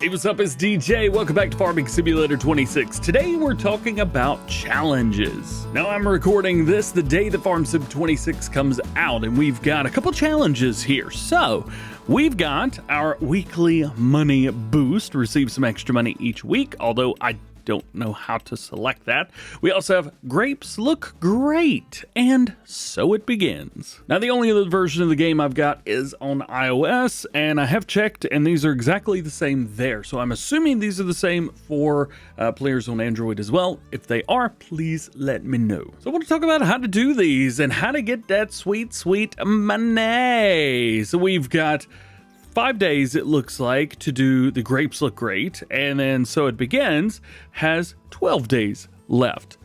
Hey, what's up? It's DJ. Welcome back to Farming Simulator 26. Today we're talking about challenges. Now I'm recording this the day that Farm Sim 26 comes out, and we've got a couple challenges here. So we've got our weekly money boost, receive some extra money each week, although I don't know how to select that. We also have grapes look great, and so it begins. Now the only other version of the game I've got is on iOS, and I have checked and these are exactly the same there, so I'm assuming these are the same for players on Android as well. If they are, please let me know. So I want to talk about how to do these and how to get that sweet money. So we've got 5 days, it looks like, to do the grapes look great, and then so it begins has 12 days left.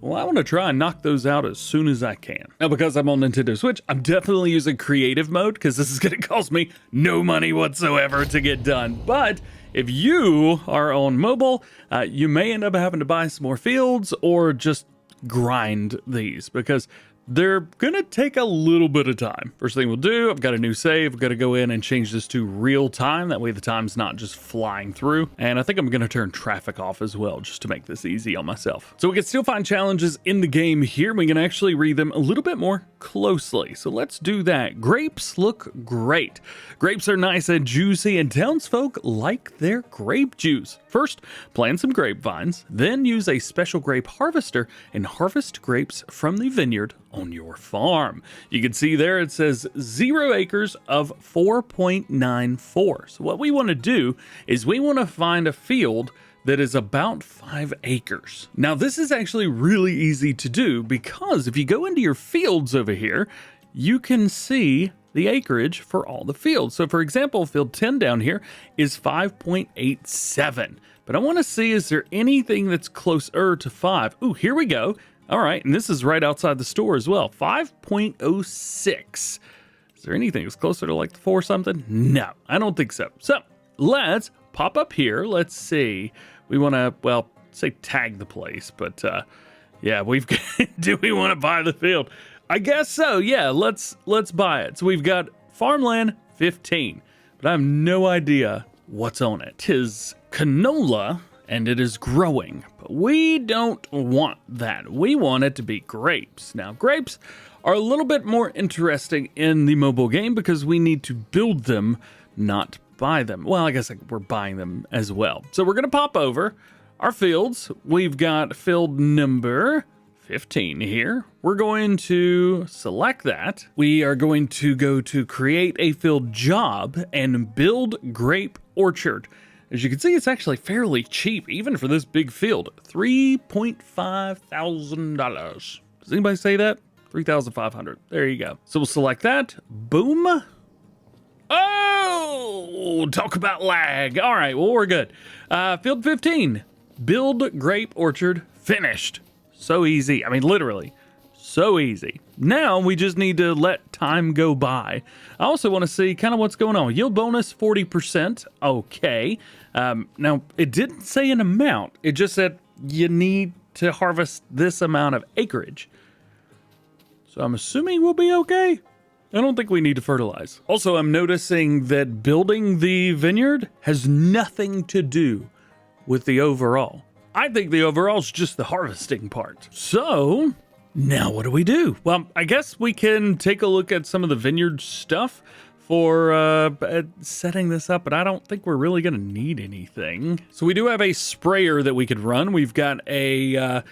Well, I want to try and knock those out as soon as I can. Now, because I'm on Nintendo Switch, I'm definitely using creative mode because this is going to cost me no money whatsoever to get done. But if you are on mobile, you may end up having to buy some more fields or just grind these because they're gonna take a little bit of time. First thing we'll do, I've got a new save. I've got to go in and change this to real time. That way the time's not just flying through. And I think I'm gonna turn traffic off as well, just to make this easy on myself. So we can still find challenges in the game here. We can actually read them a little bit more closely. So let's do that. Grapes look great. Grapes are nice and juicy, and townsfolk like their grape juice. First, plant some grapevines, then use a special grape harvester and harvest grapes from the vineyard on your farm. You can see there it says 0 acres of 4.94. So what we want to do is we want to find a field that is about 5 acres. Now this is actually really easy to do because if you go into your fields over here, you can see the acreage for all the fields. So for example, field 10 down here is 5.87. But I want to see, is there anything that's closer to 5? Ooh, here we go. All right, and this is right outside the store as well, 5.06. Is there anything that's closer to like the 4 something? No, I don't think so. So let's pop up here. Let's see. We want to, well, say tag the place, but yeah, we've got, do we want to buy the field? I guess so. Yeah, let's buy it. So we've got farmland 15, but I have no idea what's on it. It is canola and it is growing, but we don't want that. We want it to be grapes. Now, grapes are a little bit more interesting in the mobile game because we need to build them, not buy them. Well, I guess we're buying them as well. So we're going to pop over our fields. We've got field number 15 here. We're going to select that. We are going to go to create a field job and build grape orchard. As you can see, it's actually fairly cheap, even for this big field. $3.5 thousand. Does anybody say that? 3,500. There you go. So we'll select that. Boom. Oh, talk about lag. All right, well, we're good. Field 15, build grape orchard finished. So easy. I mean, literally, so easy. Now we just need to let time go by. I also want to see kind of what's going on. Yield bonus 40%. Okay. Now, it didn't say an amount. It just said you need to harvest this amount of acreage. So I'm assuming we'll be okay. I don't think we need to fertilize. Also, I'm noticing that building the vineyard has nothing to do with the overall. I think the overall is just the harvesting part. So now what do we do? Well, I guess we can take a look at some of the vineyard stuff for setting this up, but I don't think we're really going to need anything. So we do have a sprayer that we could run. We've got a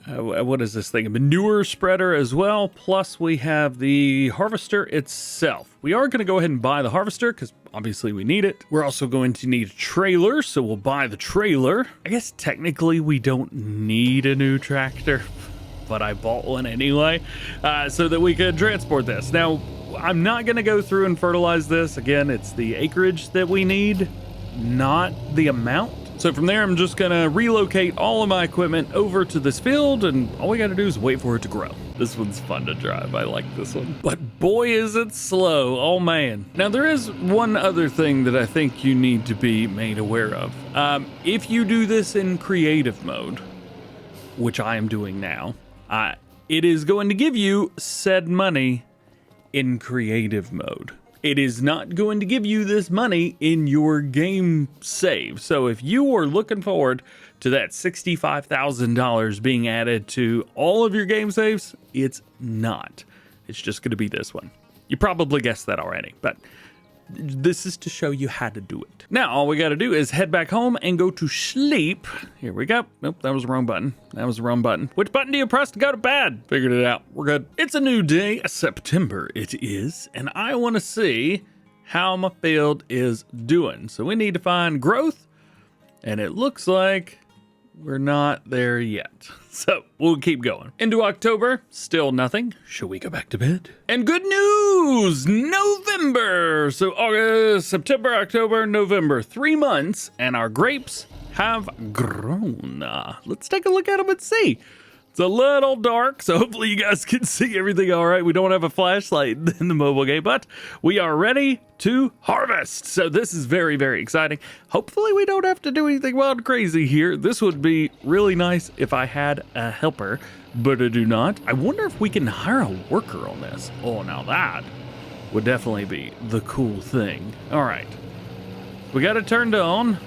what is this thing? A manure spreader as well. Plus we have the harvester itself. We are going to go ahead and buy the harvester because obviously we need it. We're also going to need a trailer, so we'll buy the trailer. I guess technically we don't need a new tractor, but I bought one anyway, so that we could transport this. Now, I'm not going to go through and fertilize this. Again, it's the acreage that we need, not the amount. So from there, I'm just gonna relocate all of my equipment over to this field, and all we gotta do is wait for it to grow. This one's fun to drive. I like this one. But boy, is it slow. Oh man. Now there is one other thing that I think you need to be made aware of. If you do this in creative mode, which I am doing now, it is going to give you said money in creative mode. it is not going to give you this money in your game save. So if you are looking forward to that $65,000 being added to all of your game saves, it's not. It's just going to be this one. You probably guessed that already, but this is to show you how to do it. Now, all we got to do is head back home and go to sleep. Here we go. Nope, that was the wrong button. That was the wrong button. Which button do you press to go to bed? Figured it out. We're good. It's a new day. September it is. And I want to see how my field is doing. So we need to find growth. And it looks like we're not there yet. So we'll keep going. Into October, still nothing. Shall we go back to bed? And good news, November. So August, September, October, November, 3 months, and our grapes have grown. Let's take a look at them and see. It's a little dark, so hopefully you guys can see everything all right. We don't have a flashlight in the mobile game, but we are ready to harvest. So this is very, very exciting. Hopefully we don't have to do anything wild crazy here. This would be really nice if I had a helper, but I do not. I wonder if we can hire a worker on this. Oh, now that would definitely be the cool thing. All right, we got it turned on.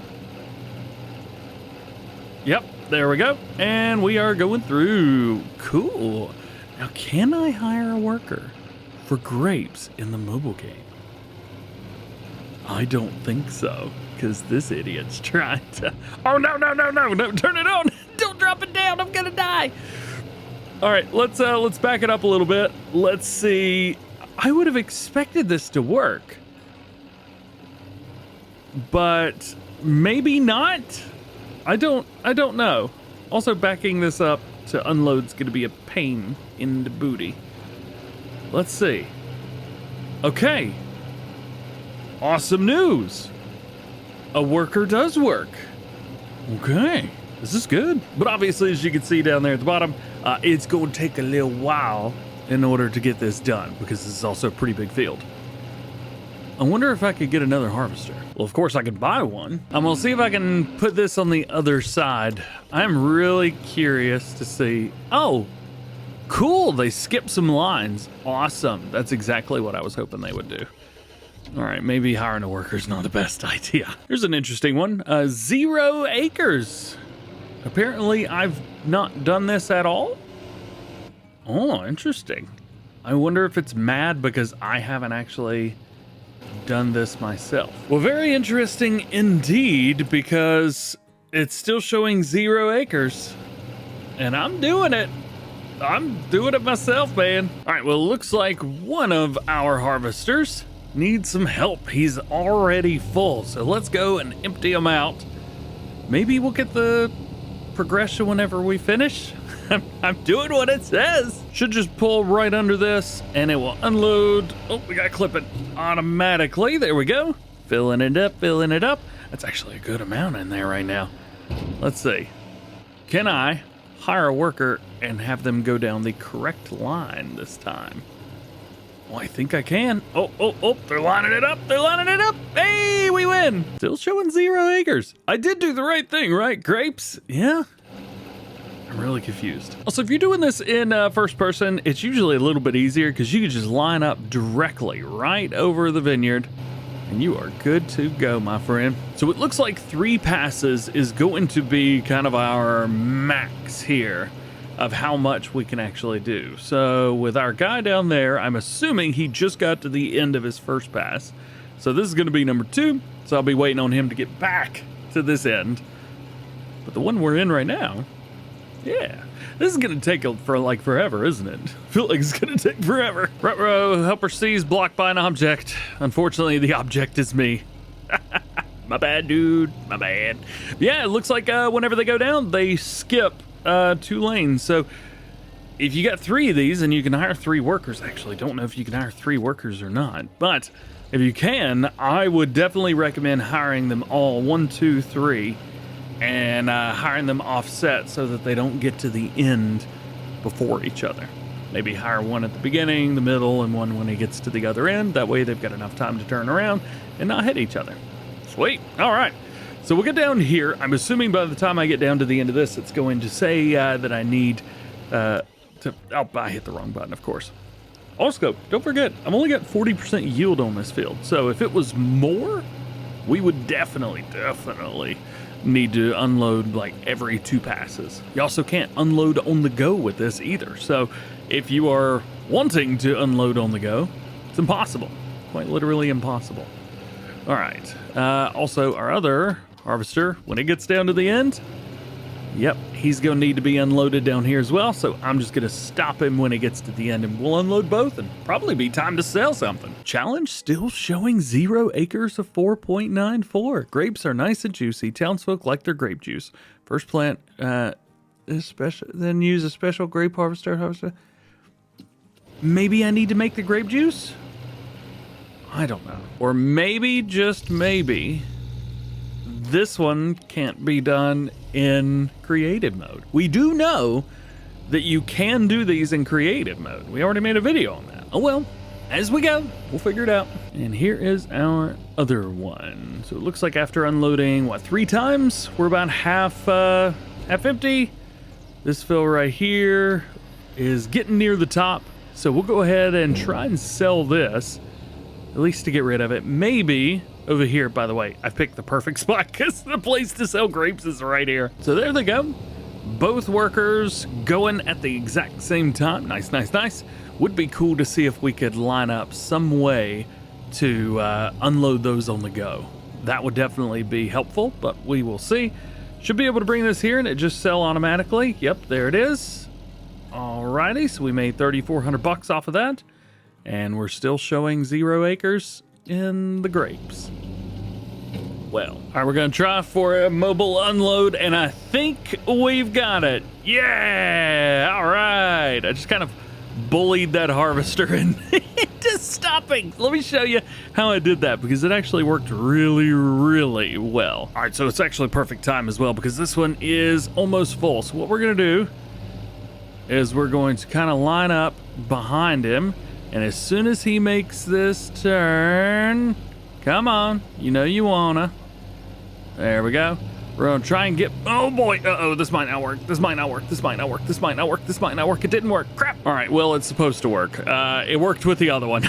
Yep. There we go. And we are going through. Cool. Now, can I hire a worker for grapes in the mobile game? I don't think so, because this idiot's trying to... Oh, no, no, no, no, no, turn it on. Don't drop it down. I'm going to die. All right, let's back it up a little bit. Let's see. I would have expected this to work, but maybe not. I don't know. Also, backing this up to unload is going to be a pain in the booty. Let's see. Okay. Awesome news. A worker does work. Okay. This is good. But obviously, as you can see down there at the bottom, it's going to take a little while in order to get this done, because this is also a pretty big field. I wonder if I could get another harvester. Well, of course I could buy one. I'm gonna see if I can put this on the other side. I'm really curious to see. Oh, cool, they skipped some lines. Awesome, that's exactly what I was hoping they would do. All right, maybe hiring a worker is not the best idea. Here's an interesting one, 0 acres. Apparently I've not done this at all. Oh, interesting. I wonder if it's mad because I haven't actually done this myself. Well, very interesting indeed, because it's still showing 0 acres and I'm doing it. I'm doing it myself, man. All right, well, it looks like one of our harvesters needs some help. He's already full, so let's go and empty him out. Maybe we'll get the progression whenever we finish. I'm doing what it says. Should just pull right under this and it will unload. Oh, we gotta clip it automatically. There we go. Filling it up, filling it up. That's actually a good amount in there right now. Let's see. Can I hire a worker and have them go down the correct line this time? Well, I think I can. Oh, they're lining it up. They're lining it up. Hey, we win. Still showing 0 acres. I did do the right thing, right? Grapes? Yeah. I'm really confused. Also, if you're doing this in first person, it's usually a little bit easier because you can just line up directly right over the vineyard and you are good to go, my friend. So it looks like 3 passes is going to be kind of our max here of how much we can actually do. So with our guy down there, I'm assuming he just got to the end of his first pass. So this is going to be number 2. So I'll be waiting on him to get back to this end. But the one we're in right now, yeah, this is going to take forever, isn't it? I feel like it's going to take forever. Front row, helper C's blocked by an object. Unfortunately, the object is me. My bad, dude. My bad. Yeah, it looks like whenever they go down, they skip 2 lanes. So if you got 3 of these and you can hire 3 workers, actually don't know if you can hire 3 workers or not, but if you can, I would definitely recommend hiring them all 1, 2, 3 and hiring them offset so that they don't get to the end before each other. Maybe hire one at the beginning, the middle, and one when he gets to the other end. That way they've got enough time to turn around and not hit each other. Sweet. All right. So we'll get down here. I'm assuming by the time I get down to the end of this, it's going to say that I need to... Oh, I hit the wrong button, of course. Also, don't forget, I've only got 40% yield on this field. So if it was more, we would definitely need to unload like every 2 passes. You also can't unload on the go with this either. So if you are wanting to unload on the go, it's impossible. Quite literally impossible. All right. Also, our other harvester, when it gets down to the end, yep, he's going to need to be unloaded down here as well. So I'm just going to stop him when he gets to the end and we'll unload both and probably be time to sell something. Challenge still showing 0 acres of 4.94. Grapes are nice and juicy. Townsfolk like their grape juice. First plant, then use a special grape harvester. Maybe I need to make the grape juice? I don't know. Or maybe, just maybe, this one can't be done in creative mode. We do know that you can do these in creative mode. We already made a video on that. Oh well, as we go, we'll figure it out. And here is our other one. So it looks like after unloading, 3 times, we're about half empty. This fill right here is getting near the top. So we'll go ahead and try and sell this, at least to get rid of it. Maybe over here, by the way, I picked the perfect spot because the place to sell grapes is right here. So there they go. Both workers going at the exact same time. Nice, nice, nice. Would be cool to see if we could line up some way to unload those on the go. That would definitely be helpful, but we will see. Should be able to bring this here and it just sell automatically. Yep, there it is. Alrighty, so we made 3,400 bucks off of that. And we're still showing 0 acres in the grapes. Well, all right, we're gonna try for a mobile unload, and I think we've got it. Yeah, all right. I just kind of bullied that harvester into stopping. Let me show you how I did that, because it actually worked really, really well. All right, so it's actually perfect time as well, because this one is almost full. So what we're gonna do is we're going to kind of line up behind him. And as soon as he makes this turn, come on, you know you wanna. There we go. We're gonna try and get, oh boy, uh-oh, this might not work, this might not work, this might not work, this might not work, this might not work, it didn't work, crap. All right, well, it's supposed to work. It worked with the other one.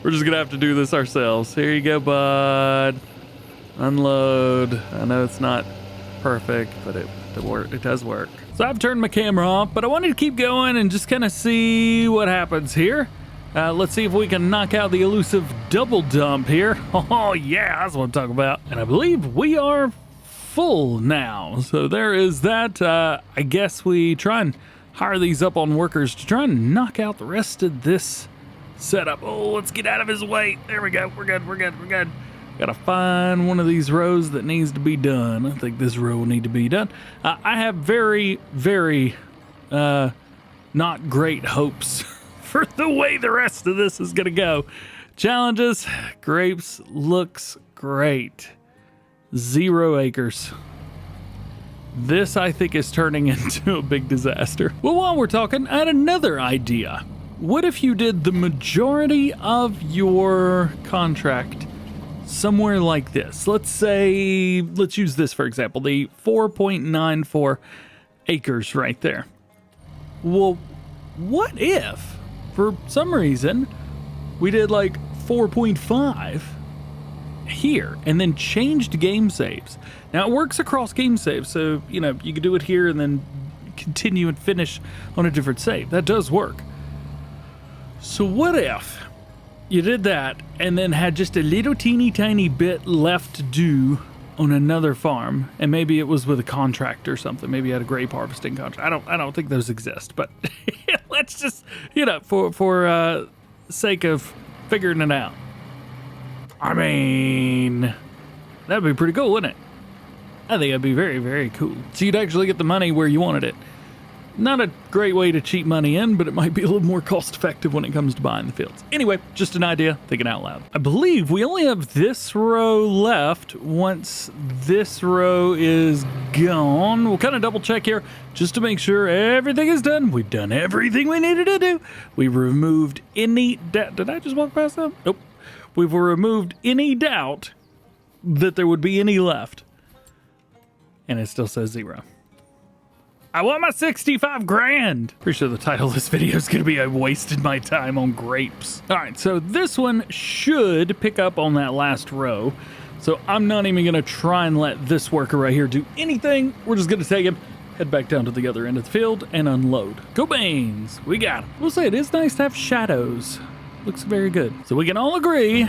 We're just gonna have to do this ourselves. Here you go, bud. Unload. I know it's not perfect, but it does work. So I've turned my camera off, but I wanted to keep going and just kind of see what happens here. Let's see if we can knock out the elusive double dump here. Oh yeah, that's what I'm talking about. And I believe we are full now. So there is that. I guess we try and hire these up on workers to try and knock out the rest of this setup. Oh, let's get out of his way. There we go. We're good. Gotta find one of these rows that needs to be done. I think this row will need to be done. I have very, very not great hopes for the way the rest of this is gonna go. Challenges, grapes looks great. 0 acres. This, I think, is turning into a big disaster. Well, while we're talking, I had another idea. What if you did the majority of your contract somewhere like this? Let's say, let's use this for example, the 4.94 acres right there. Well, what if, for some reason, we did like 4.5 here and then changed game saves? Now it works across game saves, so you know you could do it here and then continue and finish on a different save. That does work. So what if you did that and then had just a little teeny tiny bit left to do on another farm, and maybe it was with a contract or something. Maybe you had a grape harvesting contract. I don't think those exist, but let's just, you know, for sake of figuring it out. I mean, that'd be pretty cool, wouldn't it? I think it'd be very, very cool. So you'd actually get the money where you wanted it. Not a great way to cheat money in, but it might be a little more cost effective when it comes to buying the fields. Anyway, just an idea, thinking out loud. I believe we only have this row left. Once this row is gone, we'll kind of double check here just to make sure everything is done. We've done everything we needed to do. We removed any doubt. Did I just walk past them? Nope. We've removed any doubt that there would be any left. And it still says 0. I want my 65 grand. Pretty sure the title of this video is going to be I wasted my time on grapes. All right, so this one should pick up on that last row. So I'm not even going to try and let this worker right here do anything. We're just going to take him, head back down to the other end of the field, and unload. Go Baines, we got him. We'll say it is nice to have shadows. Looks very good. So we can all agree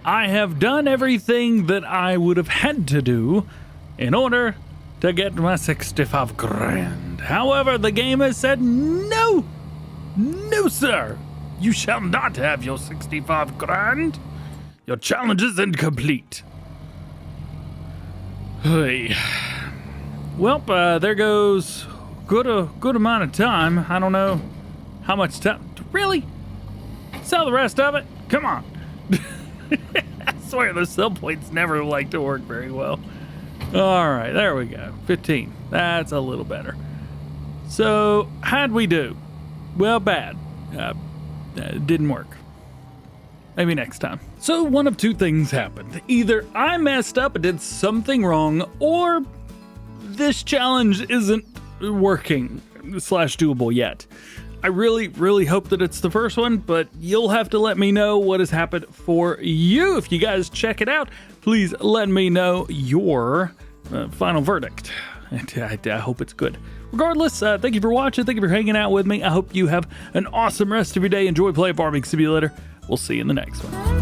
I have done everything that I would have had to do in order to get my 65 grand. However, the game has said no. No, sir. You shall not have your 65 grand. Your challenge is incomplete. Hey. Well, there goes good amount of time. I don't know how much time. Really? Sell the rest of it? Come on. I swear those sell points never like to work very well. All right, there we go. 15. That's a little better. So, how'd we do? Well, bad. It didn't work. Maybe next time. So, one of two things happened. Either I messed up and did something wrong, or this challenge isn't working / doable yet. I really hope that it's the first one, but you'll have to let me know what has happened for you. If you guys check it out, please let me know your final verdict. I hope it's good. Regardless, thank you for watching. Thank you for hanging out with me. I hope you have an awesome rest of your day. Enjoy playing Farming Simulator. We'll see you in the next one.